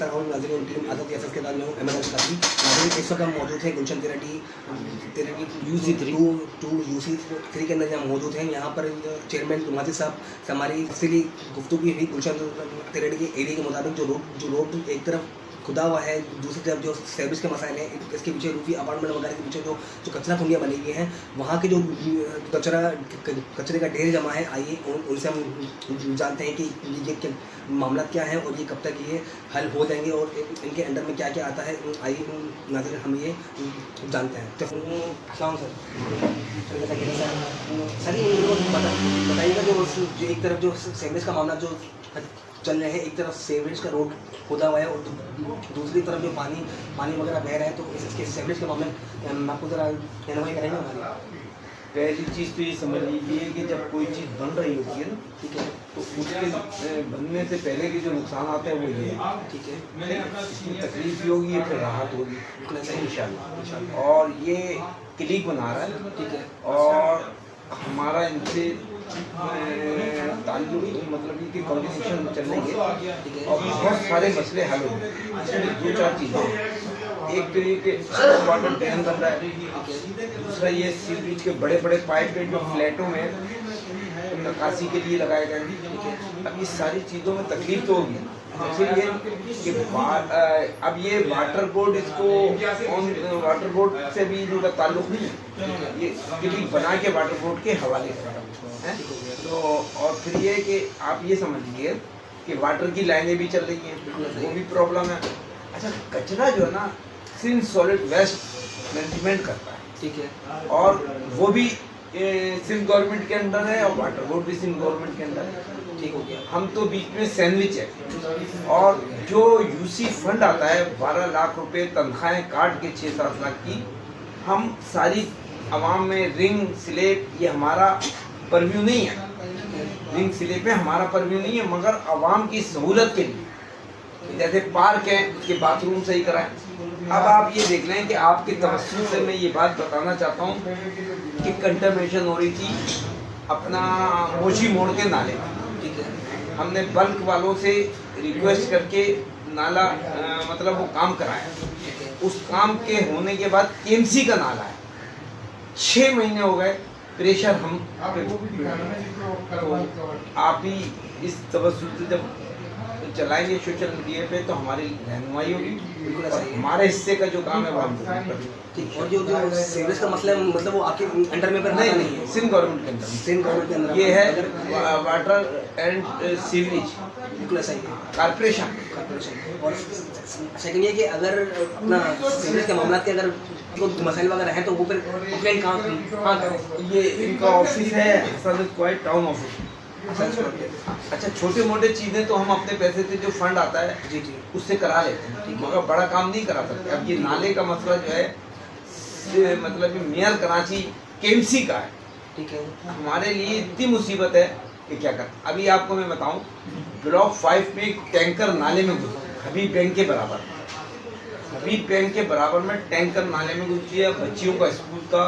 खिस्सा हूँ नाज़रीन, टीम आदत एसएस के साथ मैं हूँ अहमद काजी। नाज़रीन इस वक्त हम मौजूद हैं गुलशन तिराटी UC3 के अंदर यहाँ मौजूद हैं। यहाँ पर चेयरमैन माजिद साहब से हमारी तफसीली गुफ्तगू हुई गुलशन तिराटी के एरिया के मुताबिक। जो रोड एक तरफ खुदा हुआ है, दूसरी तरफ जो सर्विस के मसाइल हैं, इसके पीछे रूफी अपार्टमेंट वगैरह के पीछे जो कचरा कुंडियाँ बनी हुई हैं, वहाँ के जो कचरे का ढेर जमा है, आइए उनसे हम जानते हैं कि ये मामला क्या है और ये कब तक ये हल हो जाएंगे और इनके अंडर में क्या क्या आता है। आइए नाज़रीन हम ये जानते हैं। सर बताइएगा जो एक तरफ जो सर्विस का मामला जो चल रहे हैं, एक तरफ सीवरेज का रोड खोदा हुआ है और दूसरी तरफ जो पानी वगैरह बह रहा है, तो इसके सीवरेज के मामले में आपको ज़रा रहनुमाई करेंगे हमारी। पहली चीज़ तो ये समझ लीजिए कि जब कोई चीज़ बन रही होती है ना, ठीक है, तो उसके बनने से पहले के जो नुकसान आते हैं वो ये है, ठीक है, इसमें तकलीफ भी होगी, फिर राहत होगी इंशाल्लाह। और ये क्लिक बना रहा है, ठीक है, और हमारा इनसे ताल्लुक मतलब कि कॉम्युनिकेशन चलेंगे और बहुत सारे मसले हल होंगे। इसमें दो चार चीज़ें, एक तो ये कि वाटर डैम बन रहा है, दूसरा ये सीवरेज के बड़े बड़े पाइप जो फ्लैटों में निकासी के लिए लगाए गए हैं। अब ये सारी चीज़ों में तकलीफ तो होगी, इसलिए कि अब ये वाटर बोर्ड वाटर बोर्ड से भी इनका ताल्लुक नहीं है, ये क्योंकि बना के वाटर बोर्ड के हवाले है। तो और फिर ये कि आप ये समझ लीजिए कि वाटर की लाइनें भी चल रही हैं, वो भी प्रॉब्लम है। अच्छा, कचरा जो है ना सिंध सॉलिड वेस्ट मैनेजमेंट करता है, ठीक है, और वो भी सिंध गवर्नमेंट के अंदर है और वाटर बोर्ड भी सिंध गवर्नमेंट के अंदर है, ठीक हो गया। हम तो बीच में सैंडविच है। और जो यूसी फंड आता है 12 लाख रुपए तनख्वाहें काट के 6-7 लाख की, हम सारी आवाम में रिंग स्लेब, ये हमारा परव्यू नहीं है, रिंग स्लेब में हमारा परव्यू नहीं है, मगर आवाम की सहूलत के लिए जैसे पार्क है उसके बाथरूम सही कराएं। अब आप ये देख लें कि आपके तवज्जुह से मैं ये बात बताना चाहता हूँ कि कंटामिनेशन हो रही थी अपना मोची मोड़ के नाले, ठीक है, हमने बल्क वालों से रिक्वेस्ट करके नाला मतलब वो काम कराया। उस काम के होने के बाद केएमसी का नाला है, 6 महीने हो गए, प्रेशर हम तो आप ही इस तवज्जुह से जब चलाएंगे सोशल मीडिया पे तो हमारी रहनुमाई होगी और हमारे हिस्से का जो काम है वो हम ठीक। और जो सीवरेज का मसला है मतलब वो आपके अंडर में नहीं है, सिंध गवर्नमेंट के अंदर, सिंध गवर्नमेंट के अंदर ये है वाटर एंड सीवरेज कारपोरेशन। और सेकंड ये कि अगर अपना सीवरेज के मामला के अगर मसाइल वगैरह हैं तो वो फिर कंप्लेंट कहाँ करें? ये इनका ऑफिस है हसनत क्वाइट टाउन ऑफिस। अच्छा, छोटे मोटे चीज़ें तो हम अपने पैसे से जो फंड आता है जी उससे करा लेते हैं, मगर बड़ा काम नहीं करा सकते। अब ये नाले का मसला जो है मतलब मेयर कराची केएमसी का है, ठीक है, हमारे लिए इतनी मुसीबत है कि क्या कर। अभी आपको मैं बताऊं, ब्लॉक 5 में टैंकर नाले में घुसा, हबीब बैंक के बराबर, हबीब बैंक के बराबर में टैंकर नाले में घुस गया। बच्चियों का स्कूल का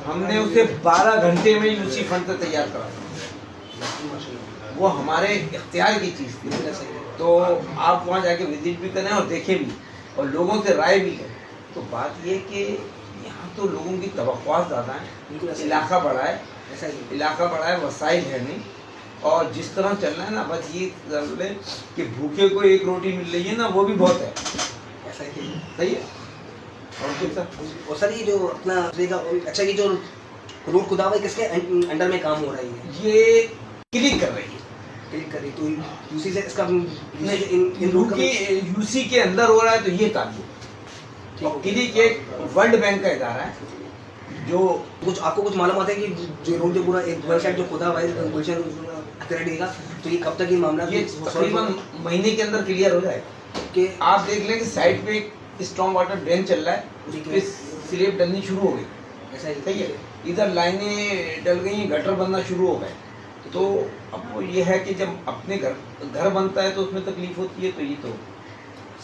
हमने उसे 12 घंटे में यूसी फंड से तैयार करा, वो हमारे इख्तियार की चीज़ थी। तो आप वहाँ जाके विजिट भी करें और देखें भी और लोगों से राय भी करें। तो बात ये कि यहाँ तो लोगों की तवक्कुआत ज़्यादा है, इलाका बड़ा है, ऐसा इलाका बड़ा है, वसाइल है नहीं, और जिस तरह चल रहा है ना, बस ये जरूर है कि भूखे को एक रोटी मिल रही है ना, वो भी बहुत है, ऐसा ही सही है। और कुछ सर, और सर ये जो अपना अच्छा ये जो रोड खुदा हुआ किसके अंडर में काम हो रही है? ये क्लिक कर रही है, तो यूसी से इसका इन रोड की यूसी के अंदर हो रहा है, तो ये ताल्लुक। और क्लिक एक वर्ल्ड बैंक का इदारा है जो आपको कुछ मालूम आता है कि जो रोड जो पूरा एक वेबसाइट जो खुदा हुआ है गुलशन तिराटी का, तो ये कब तक ये मामला ये तकरीबन महीने के अंदर क्लियर हो जाएगा। कि आप देख लें कि साइड पे एक स्ट्रॉन्ग वाटर ड्रेन चल रहा है, उस पर स्लेब डलनी शुरू हो गई, ऐसा ही सही है, इधर लाइनें डल गई, गटर बनना शुरू हो गए। तो अब वो ये है कि जब अपने घर बनता है तो उसमें तकलीफ होती है, तो ये तो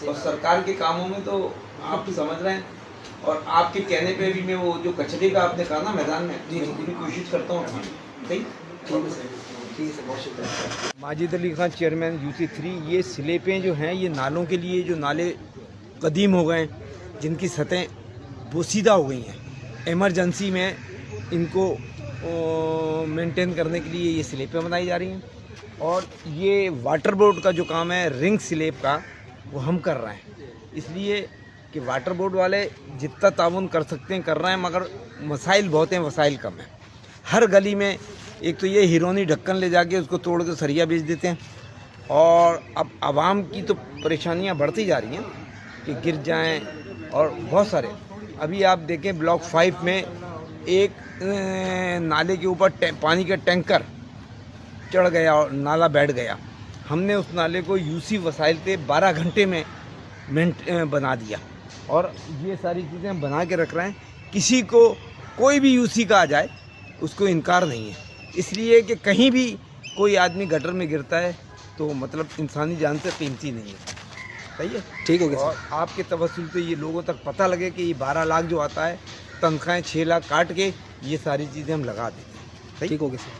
और सरकार के कामों में तो आप समझ रहे हैं। और आपके कहने पे भी मैं वो जो कचरे का आपने कहा ना मैदान में, पूरी कोशिश करता हूँ, सही। ठीक है सर, बहुत शुक्रिया। Majid Ali Khan, chairman UC3। ये स्लेपें जो हैं ये नालों के लिए, जो नाले कदीम हो गए, जिनकी सतहें बोसीदा हो गई हैं, इमरजेंसी में इनको मेंटेन करने के लिए ये स्लेपें बनाई जा रही हैं। और ये वाटर बोर्ड का जो काम है रिंग स्लेब का, वो हम कर रहे हैं, इसलिए कि वाटर बोर्ड वाले जितना ताउन कर सकते हैं कर रहे हैं, मगर मसाइल बहुत हैं, वसाइल कम हैं। हर गली में एक तो ये हिरोनी ढक्कन ले जाके उसको तोड़ के सरिया बेच देते हैं, और अब आवाम की तो परेशानियां बढ़ती जा रही हैं कि गिर जाएं, और बहुत सारे। अभी आप देखें ब्लॉक 5 में एक नाले के ऊपर पानी का टैंकर चढ़ गया और नाला बैठ गया। हमने उस नाले को UC वसाइल से 12 घंटे में बना दिया, और ये सारी चीज़ें हम बना के रख रहे हैं। किसी को कोई भी UC का आ जाए उसको इनकार नहीं है, इसलिए कि कहीं भी कोई आदमी गटर में गिरता है तो मतलब इंसानी जान से कीमती नहीं है। सही है, ठीक हो गया और आपके तवस्सुल से ये लोगों तक पता लगे कि ये 12 लाख जो आता है, तनख्वाहें 6 लाख काट के ये सारी चीज़ें हम लगा देते हैं। ठीक हो गया सर।